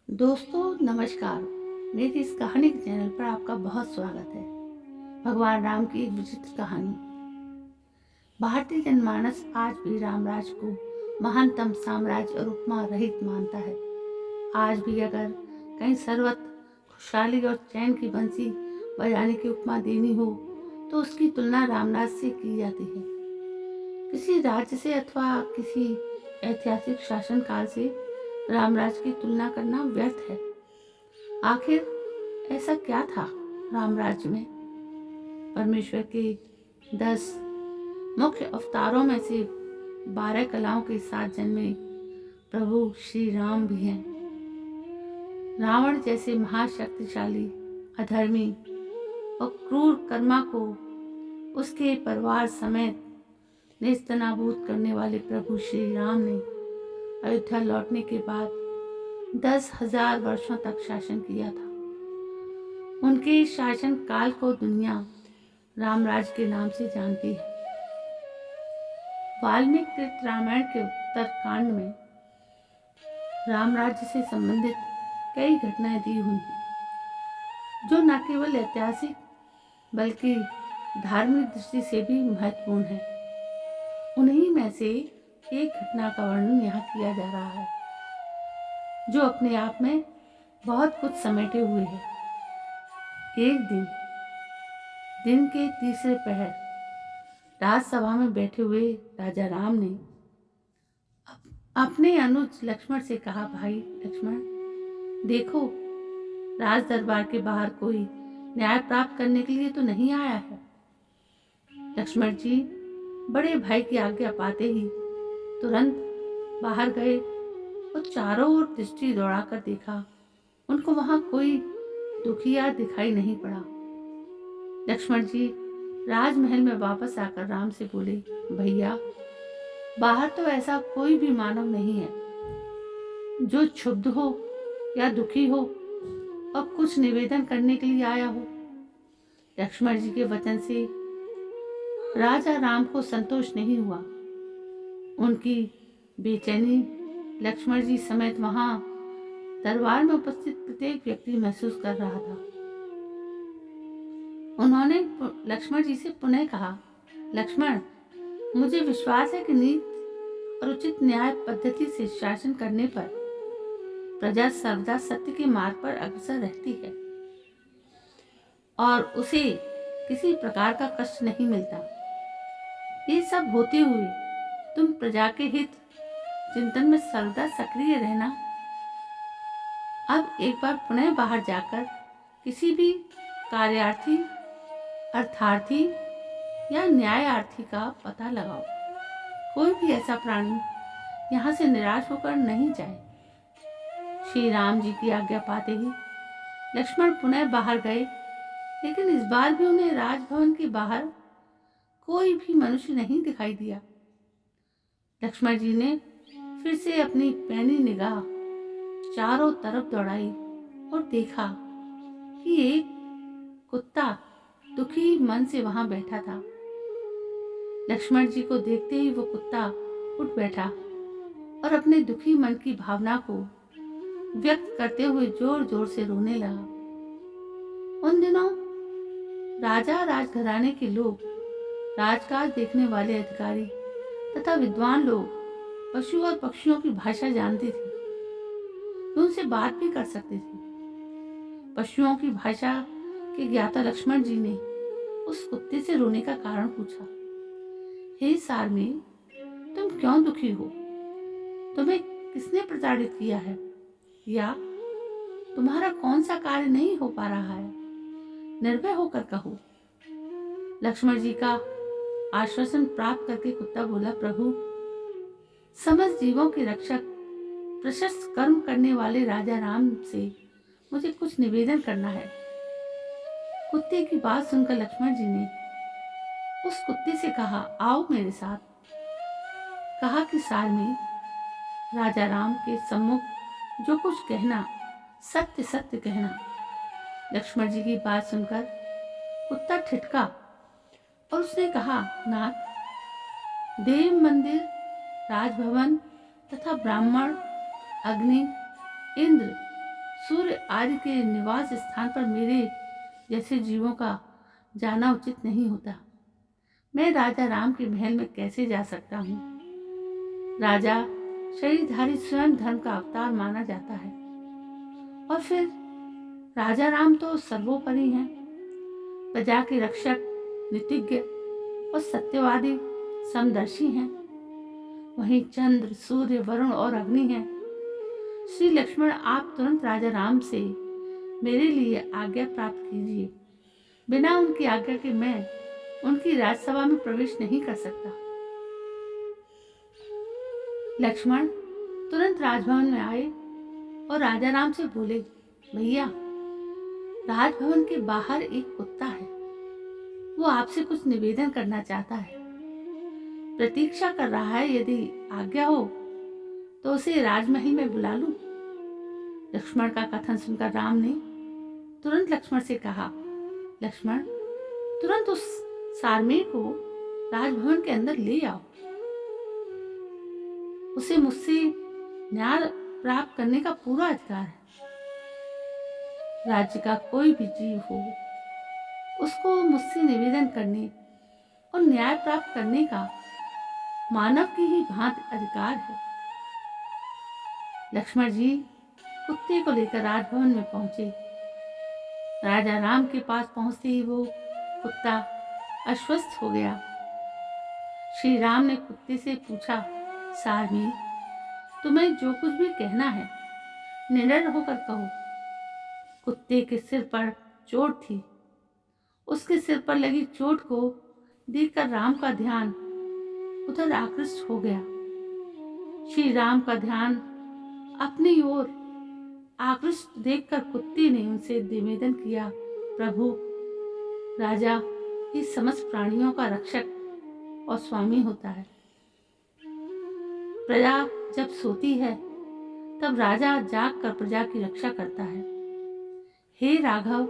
दोस्तों नमस्कार। मेरी इस कहानी के चैनल पर आपका बहुत स्वागत है। भगवान राम की एक विचित्र कहानी। भारतीय जनमानस आज भी रामराज को महानतम साम्राज्य और उपमा रहित मानता है। आज भी अगर कहीं सर्वत्र खुशहाली और चैन की बंसी बजाने की उपमा देनी हो तो उसकी तुलना रामराज से की जाती है। किसी राज्य से अथवा किसी ऐतिहासिक शासनकाल से रामराज की तुलना करना व्यर्थ है। आखिर ऐसा क्या था रामराज्य में? परमेश्वर के 10 मुख्य अवतारों में से 12 कलाओं के साथ जन्मे प्रभु श्री राम भी हैं। रावण जैसे महाशक्तिशाली, अधर्मी और क्रूर कर्मा को उसके परिवार समेत नेस्तनाबूद करने वाले प्रभु श्री राम ने अयोध्या लौटने के बाद 10,000 वर्षों तक शासन किया था। उनके शासन काल को दुनिया रामराज के नाम से जानती है। वाल्मीकि रामायण के उत्तर कांड में रामराज्य से संबंधित कई घटनाएं दी हुई हैं, जो न केवल ऐतिहासिक बल्कि धार्मिक दृष्टि से भी महत्वपूर्ण है। उन्हीं में से एक घटना का वर्णन यहाँ किया जा रहा है, जो अपने आप में बहुत कुछ समेटे हुए है। एक दिन के तीसरे पहर राजसभा में बैठे हुए राजा राम ने अपने अनुज लक्ष्मण से कहा, भाई लक्ष्मण, देखो, राज दरबार के बाहर कोई न्याय प्राप्त करने के लिए तो नहीं आया है। लक्ष्मण जी बड़े भाई की आज्ञा पाते ही तुरंत बाहर गए और चारों ओर दृष्टि दौड़ाकर देखा। उनको वहां कोई दुखिया दिखाई नहीं पड़ा। लक्ष्मण जी राजमहल में वापस आकर राम से बोले, भैया, बाहर तो ऐसा कोई भी मानव नहीं है जो क्षुब्ध हो या दुखी हो और कुछ निवेदन करने के लिए आया हो। लक्ष्मण जी के वचन से राजा राम को संतोष नहीं हुआ। उनकी बेचैनी लक्ष्मण जी समेत वहां दरबार में उपस्थित प्रत्येक व्यक्ति महसूस कर रहा था। उन्होंने लक्ष्मण जी से पुनः कहा, लक्ष्मण, मुझे विश्वास है कि नीति और उचित न्याय पद्धति से शासन करने पर प्रजा सर्वदा सत्य के मार्ग पर अग्रसर रहती है और उसे किसी प्रकार का कष्ट नहीं मिलता। ये सब होते हुए तुम प्रजा के हित चिंतन में सर्वदा सक्रिय रहना। अब एक बार पुनः बाहर जाकर किसी भी कार्यार्थी, अर्थार्थी या न्यायार्थी का पता लगाओ। कोई भी ऐसा प्राणी यहाँ से निराश होकर नहीं जाए। श्री राम जी की आज्ञा पाते ही लक्ष्मण पुनः बाहर गए, लेकिन इस बार भी उन्हें राजभवन के बाहर कोई भी मनुष्य नहीं दिखाई दिया। लक्ष्मण जी ने फिर से अपनी पैनी निगाह चारों तरफ दौड़ाई और देखा कि एक कुत्ता दुखी मन से वहां बैठा था। लक्ष्मण जी को देखते ही वो कुत्ता उठ बैठा और अपने दुखी मन की भावना को व्यक्त करते हुए जोर जोर से रोने लगा। उन दिनों राजा, राजघराने के लोग, राजकाज देखने वाले अधिकारी तथा विद्वान लोग पशु और पक्षियों की भाषा जानते थे, वे उनसे बात भी कर सकते थे। पशुओं की भाषा के ज्ञाता लक्ष्मण जी ने उस कुत्ते से रोने का कारण पूछा। हे सारमी, तुम क्यों दुखी हो? तुम्हें किसने प्रताड़ित किया है? या तुम्हारा कौन सा कार्य नहीं हो पा रहा है? निर्भय होकर कहो। लक्ष्मण जी का आश्वासन प्राप्त करके कुत्ता बोला, प्रभु, समस्त जीवों के रक्षक, प्रशस्त कर्म करने वाले राजा राम से मुझे कुछ निवेदन करना है। कुत्ते की बात सुनकर लक्ष्मण जी ने उस कुत्ते से कहा, आओ मेरे साथ। कहा कि सारमी, राजा राम के सम्मुख जो कुछ कहना सत्य सत्य कहना। लक्ष्मण जी की बात सुनकर कुत्ता ठिठका और उसने कहा, नाथ, देव मंदिर, राजभवन तथा ब्राह्मण, अग्नि, इंद्र सूर्य आदि के निवास स्थान पर मेरे जैसे जीवों का जाना उचित नहीं होता। मैं राजा राम के महल में कैसे जा सकता हूँ? राजा शरीरधारी स्वयं धर्म का अवतार माना जाता है, और फिर राजा राम तो सर्वोपरि हैं, प्रजा के रक्षक, नीतिज्ञ और सत्यवादी, समदर्शी हैं। वहीं चंद्र, सूर्य, वरुण और अग्नि हैं। श्री लक्ष्मण, आप तुरंत राजा राम से मेरे लिए आज्ञा प्राप्त कीजिए। बिना उनकी आज्ञा के मैं उनकी राजसभा में प्रवेश नहीं कर सकता। लक्ष्मण तुरंत राजभवन में आए और राजा राम से बोले, भैया, राजभवन के बाहर एक कुत्ता है, वो आपसे कुछ निवेदन करना चाहता है। प्रतीक्षा कर रहा है, यदि आज्ञा हो तो उसे राजमहल में बुला लूं। लक्ष्मण का कथन सुनकर राम ने तुरंत लक्ष्मण से कहा, लक्ष्मण, तुरंत उस सारमेय को राजभवन के अंदर ले आओ। उसे मुझसे न्याय प्राप्त करने का पूरा अधिकार है। राज्य का कोई भी जीव हो, उसको मुझसे निवेदन करने और न्याय प्राप्त करने का मानव की ही भांति अधिकार है। लक्ष्मण जी कुत्ते को लेकर राजभवन में पहुंचे। राजा राम के पास पहुंचते ही वो कुत्ता अस्वस्थ हो गया। श्री राम ने कुत्ते से पूछा, सारमेय, तुम्हें जो कुछ भी कहना है निडर होकर कहो। कुत्ते के सिर पर चोट थी। उसके सिर पर लगी चोट को देखकर राम का ध्यान उधर आकृष्ट हो गया। श्री राम का ध्यान अपनी ओर आकृष्ट देखकर कुत्ते ने उनसे निवेदन किया, प्रभु, राजा ही समस्त प्राणियों का रक्षक और स्वामी होता है। प्रजा जब सोती है तब राजा जाग कर प्रजा की रक्षा करता है। हे राघव,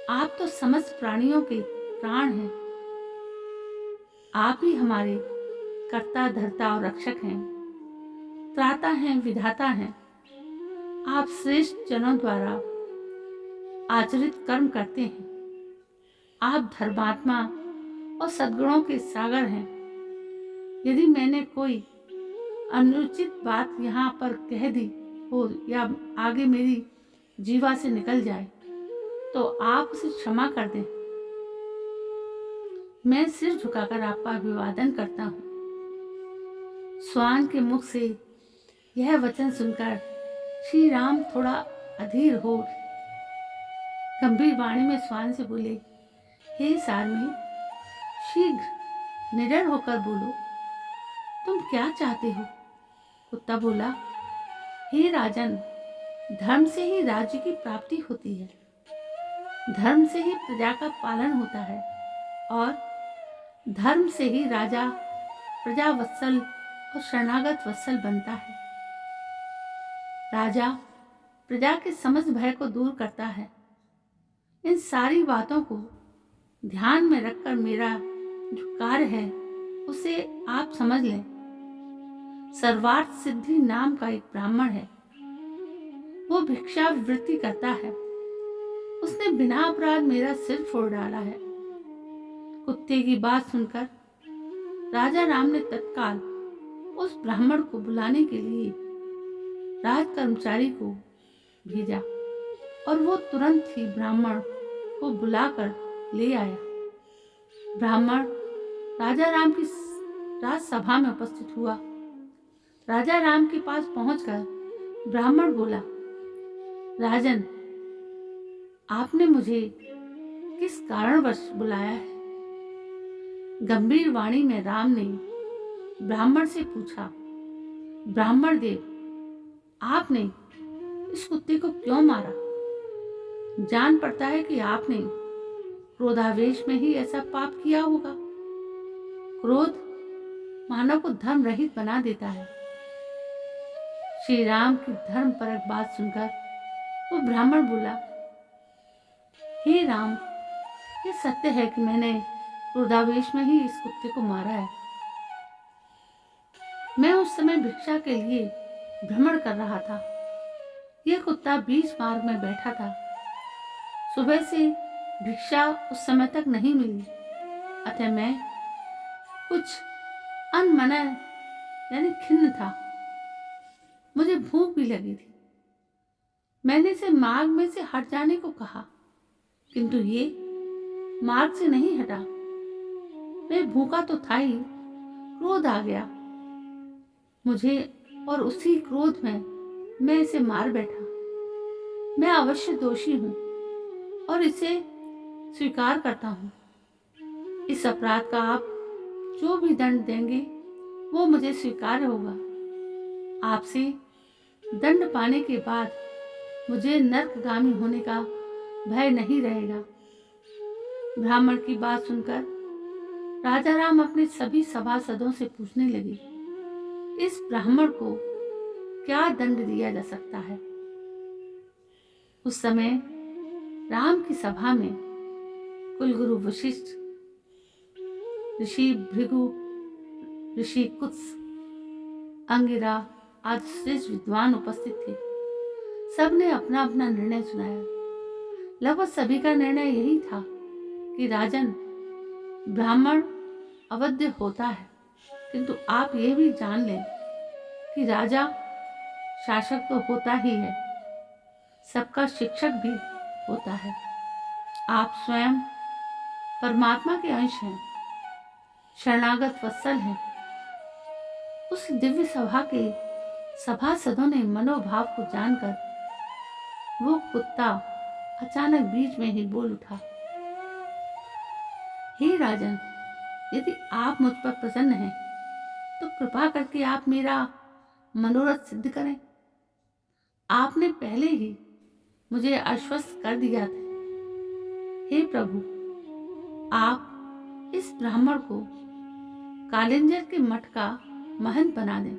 आप तो समस्त प्राणियों के प्राण हैं। आप ही हमारे कर्ता, धर्ता और रक्षक हैं, त्राता हैं, विधाता हैं। आप श्रेष्ठ जनों द्वारा आचरित कर्म करते हैं। आप धर्मात्मा और सद्गुणों के सागर हैं। यदि मैंने कोई अनुचित बात यहाँ पर कह दी हो या आगे मेरी जीवा से निकल जाए तो आप उसे क्षमा कर दें। मैं सिर झुकाकर आपका अभिवादन करता हूँ। स्वान के मुख से यह वचन सुनकर श्री राम थोड़ा अधीर हो गंभीर वाणी में स्वान से बोले, हे सारमेय, शीघ्र निडर होकर बोलो, तुम क्या चाहते हो? कुत्ता बोला, हे राजन, धर्म से ही राज्य की प्राप्ति होती है। धर्म से ही प्रजा का पालन होता है और धर्म से ही राजा प्रजा वत्सल और शरणागत वत्सल बनता है। राजा प्रजा के समस्त भय को दूर करता है। इन सारी बातों को ध्यान में रखकर मेरा जो कार्य है उसे आप समझ लें। सर्वार्थ सिद्धि नाम का एक ब्राह्मण है। वो भिक्षावृत्ति करता है। उसने बिना अपराध मेरा सिर फोड़ डाला है। कुत्ते की बात सुनकर राजा राम ने तत्काल उस ब्राह्मण को बुलाने के लिए राज कर्मचारी को भेजा और वो तुरंत ही ब्राह्मण को बुलाकर ले आया। ब्राह्मण राजा राम की राजसभा में उपस्थित हुआ। राजा राम के पास पहुंचकर ब्राह्मण बोला, राजन, आपने मुझे किस कारणवश बुलाया है? गंभीर वाणी में राम ने ब्राह्मण से पूछा, ब्राह्मण देव, आपने इस कुत्ते को क्यों मारा? जान पड़ता है कि आपने क्रोधावेश में ही ऐसा पाप किया होगा। क्रोध मानव को धर्म रहित बना देता है। श्री राम की धर्म परक बात सुनकर वो ब्राह्मण बोला, हे राम, ये सत्य है कि मैंने क्रोधावेश में ही इस कुत्ते को मारा है। मैं उस समय भिक्षा के लिए भ्रमण कर रहा था। यह कुत्ता बीच मार्ग में बैठा था। सुबह से भिक्षा उस समय तक नहीं मिली, अतः मैं कुछ अनमना यानी खिन्न था। मुझे भूख भी लगी थी। मैंने इसे मार्ग में से हट जाने को कहा, किंतु ये मार्ग से नहीं हटा। मैं भूखा तो था ही, क्रोध आ गया मुझे और उसी क्रोध में मैं इसे मार बैठा। मैं अवश्य दोषी हूं और इसे स्वीकार करता हूं। इस अपराध का आप जो भी दंड देंगे वो मुझे स्वीकार्य होगा। आपसे दंड पाने के बाद मुझे नरकगामी होने का भय नहीं रहेगा। ब्राह्मण की बात सुनकर राजा राम अपने सभी सभासदों से पूछने लगे, इस ब्राह्मण को क्या दंड दिया जा सकता है? उस समय राम की सभा में कुलगुरु वशिष्ठ, ऋषि भृगु, ऋषि कुत्स, अंगिरा आदि श्रेष्ठ विद्वान उपस्थित थे। सबने अपना अपना निर्णय सुनाया। लगभग सभी का निर्णय यही था कि राजन, ब्राह्मण अवध्य होता है, किंतु आप ये भी जान लें कि राजा शासक तो होता ही है, सबका शिक्षक भी होता है। आप स्वयं परमात्मा के अंश हैं, शरणागत वत्सल हैं। उस दिव्य सभा के सभासदों ने मनोभाव को जानकर वो कुत्ता अचानक बीच में ही बोल उठा, हे राजन, यदि आप मुझ पर प्रसन्न हैं तो कृपा करके आप मेरा मनोरथ सिद्ध करें। आपने पहले ही मुझे आश्वस्त कर दिया था। हे प्रभु, आप इस ब्राह्मण को कालिंजर के मठ का महंत बना दें।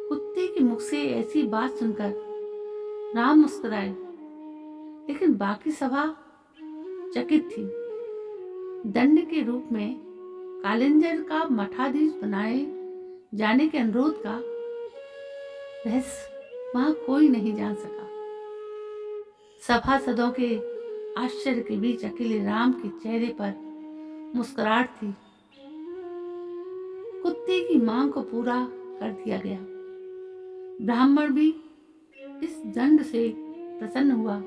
कुत्ते के मुख से ऐसी बात सुनकर राम मुस्कुराए, लेकिन बाकी सभा चकित थी। दंड के रूप में कालिंजर का मठाधीश बनाए जाने के अनुरोध का रहस्य वहां कोई नहीं जान सका। सभासदों के आश्चर्य के बीच अकेले राम के चेहरे पर मुस्कुराहट थी। कुत्ते की मांग को पूरा कर दिया गया। ब्राह्मण भी इस दंड से प्रसन्न हुआ।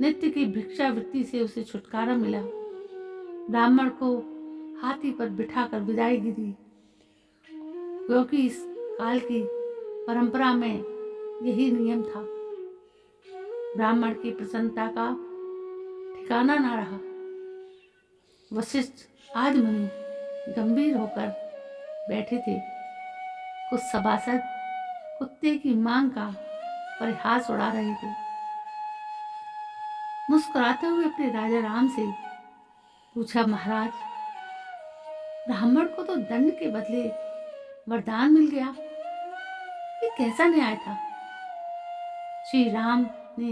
नित्य की भिक्षावृत्ति से उसे छुटकारा मिला। ब्राह्मण को हाथी पर बिठाकर विदाईगी दी, क्योंकि इस काल की परंपरा में यही नियम था। ब्राह्मण की प्रसन्नता का ठिकाना ना रहा। वशिष्ठ आदि मुनि गंभीर होकर बैठे थे। कुछ सभासद कुत्ते की मांग का परिहास उड़ा रहे थे। मुस्कुराते हुए अपने राजा राम से पूछा, महाराज, ब्राह्मण को तो दंड के बदले वरदान मिल गया, ये कैसा न्याय था? श्री राम ने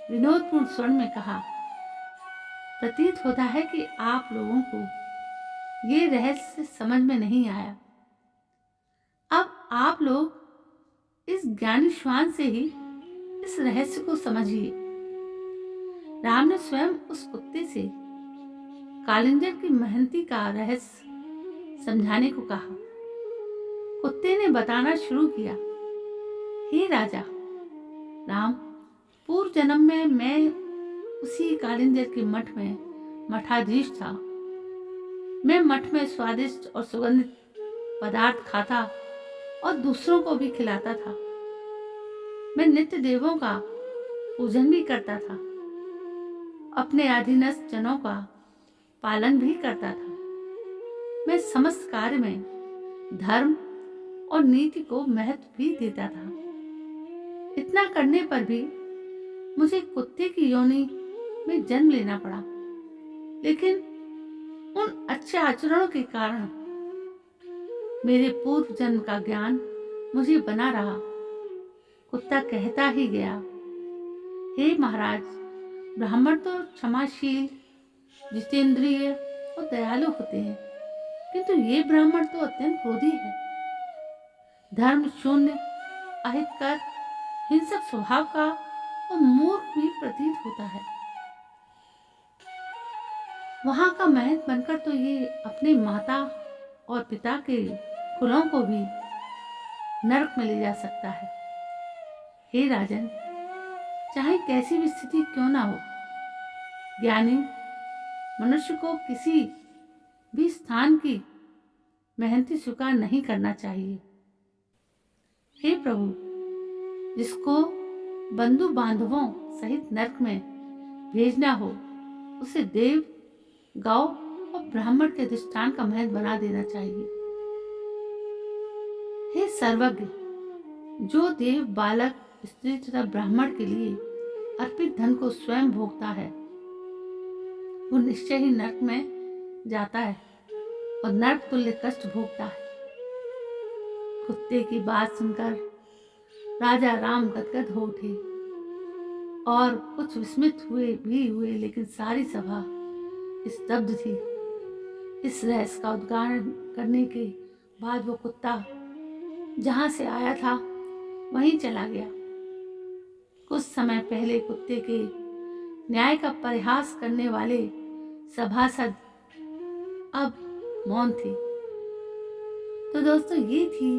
विनोदपूर्ण स्वर में कहा, प्रतीत होता है कि आप लोगों को ये रहस्य समझ में नहीं आया। अब आप लोग इस ज्ञानी श्वान से ही इस रहस्य को समझिए। राम ने स्वयं उस कुत्ते से कालिंजर की महंती का रहस्य समझाने को कहा। कुत्ते ने बताना शुरू किया, हे राजा राम, पूर्व जन्म में मैं उसी कालिंजर के मठ में मठाधीश था। मैं मठ में स्वादिष्ट और सुगंधित पदार्थ खाता और दूसरों को भी खिलाता था। मैं नित्य देवों का पूजन भी करता था, अपने अधीनस्थ जनों का पालन भी करता था। मैं समस्त कार्य में धर्म और नीति को महत्व भी देता था। इतना करने पर भी मुझे कुत्ते की योनि में जन्म लेना पड़ा, लेकिन उन अच्छे आचरणों के कारण मेरे पूर्व जन्म का ज्ञान मुझे बना रहा। कुत्ता कहता ही गया, हे महाराज, ब्राह्मण तो क्षमाशील, जितेंद्रिय और दयालु होते हैं, किंतु ये ब्राह्मण तो अत्यंत क्रोधी है। धर्म शून्य, अहितकर हिंसक स्वभाव का और मूर्ख भी प्रतीत होता है। वहां का महंत बनकर तो ये अपने माता और पिता के कुलों को भी नरक में ले जा सकता है। हे राजन, चाहे कैसी भी स्थिति क्यों ना हो, ज्ञानी मनुष्य को किसी भी स्थान की मेहनती स्वीकार नहीं करना चाहिए। हे प्रभु, जिसको बंधु बांधवों सहित नरक में भेजना हो, उसे देव, गौ और ब्राह्मण के अधिष्ठान का महल बना देना चाहिए। हे सर्वज्ञ, जो देव, बालक, स्त्री तथा ब्राह्मण के लिए अर्पित धन को स्वयं भोगता है, वो निश्चय ही नरक में जाता है और नरक तुल्य कष्ट भोगता है। कुत्ते की बात सुनकर राजा राम गदगद हो उठे और कुछ विस्मित हुए, लेकिन सारी सभा स्तब्ध थी। इस रहस्य का उद्घाटन करने के बाद वो कुत्ता जहां से आया था वहीं चला गया। कुछ समय पहले कुत्ते के न्याय का परिहास करने वाले सभासद अब मौन थे। तो दोस्तों, ये थी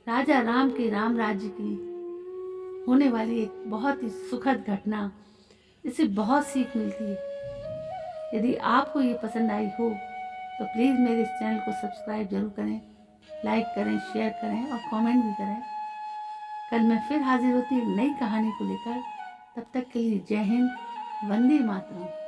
राजा राम के राम राज्य की होने वाली एक बहुत ही सुखद घटना, जिससे बहुत सीख मिलती है। यदि आपको ये पसंद आई हो तो प्लीज़ मेरे इस चैनल को सब्सक्राइब जरूर करें, लाइक करें, शेयर करें और कमेंट भी करें। कल मैं फिर हाजिर होती एक नई कहानी को लेकर। तब तक के लिए जय हिंद, वंदे मातरम।